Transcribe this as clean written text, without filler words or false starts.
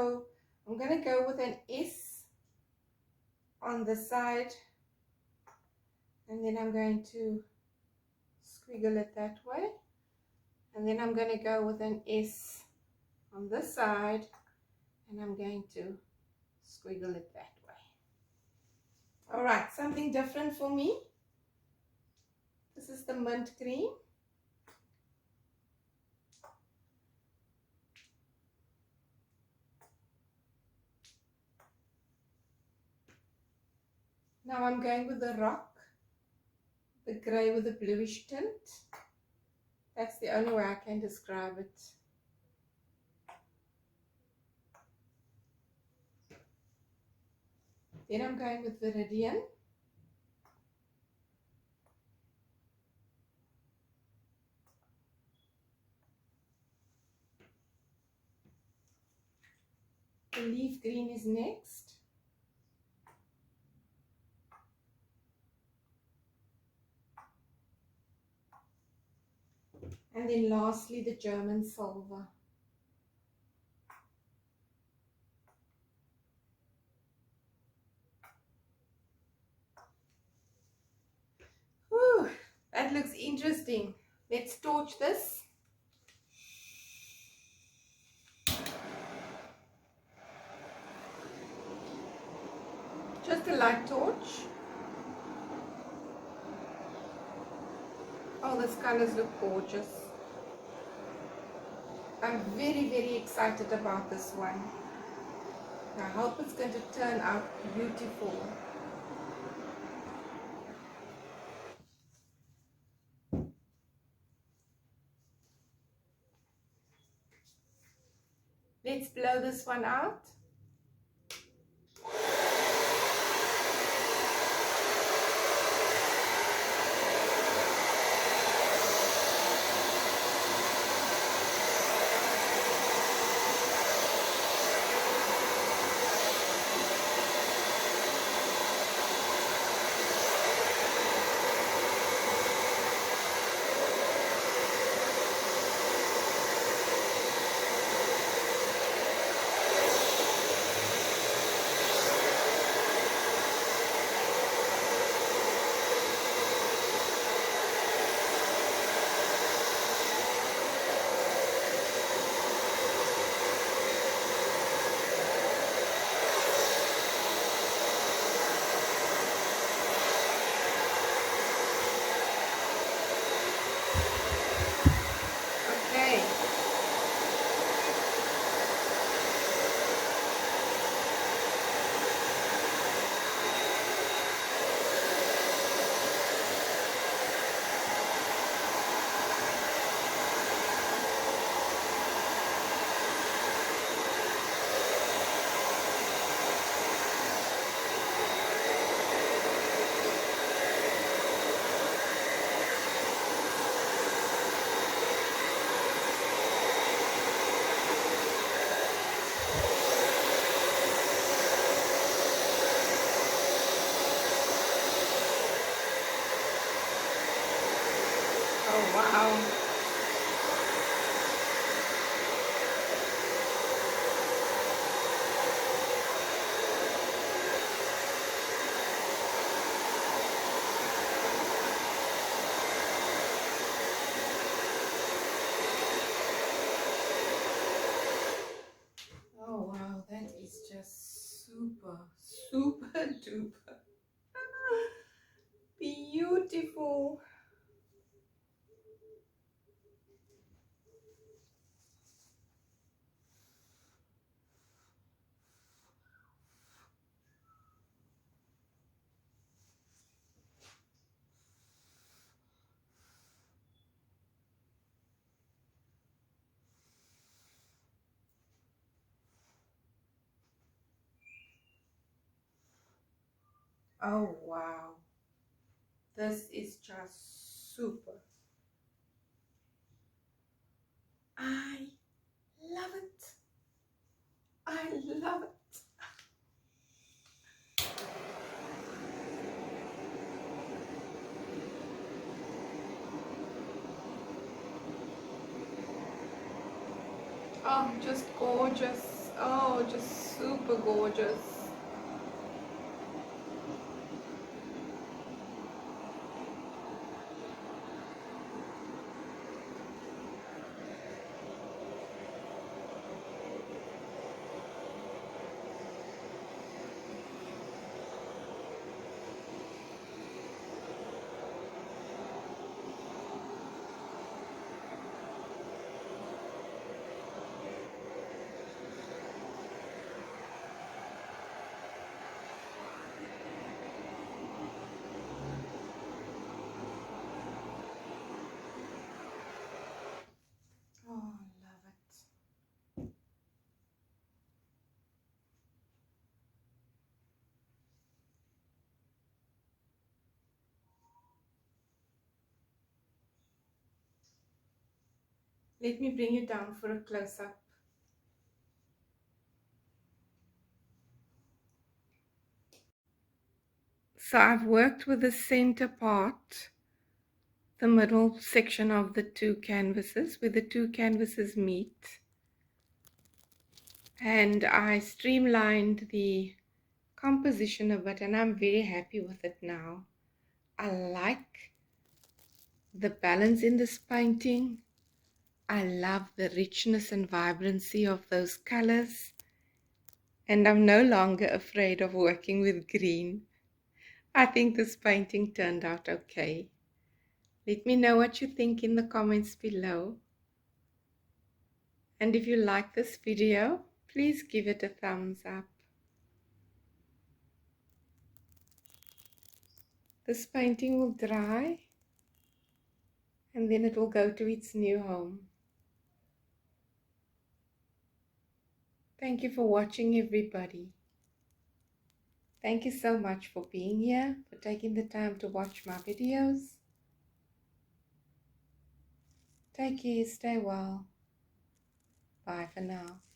So I'm going to go with an S on the side, and then I'm going to squiggle it that way, and then I'm going to go with an S on this side, and I'm going to squiggle it that way. All right, something different for me. This is the mint green. Now I'm going with the rock, the grey with the bluish tint. That's the only way I can describe it. Then I'm going with Viridian. The leaf green is next. And then lastly, the German silver. Whew, that looks interesting. Let's torch this. Just a light torch. Oh, these colors look gorgeous. I'm very, very excited about this one. I hope it's going to turn out beautiful. Let's blow this one out. Oh, wow. Oh, wow, that is just super, super duper beautiful. Oh, wow. This is just super. I love it. I love it. Oh, just gorgeous. Oh, just super gorgeous. Oh, I love it. Let me bring you down for a close-up. So I've worked with the center part, the middle section of the two canvases, where the two canvases meet. And I streamlined the composition of it, and I'm very happy with it now. I like the balance in this painting. I love the richness and vibrancy of those colors. And I'm no longer afraid of working with green. I think this painting turned out okay. Let me know what you think in the comments below. And if you like this video, please give it a thumbs up. This painting will dry and then it will go to its new home. Thank you for watching, everybody. Thank you so much for being here, for taking the time to watch my videos. Take care, stay well. Bye for now.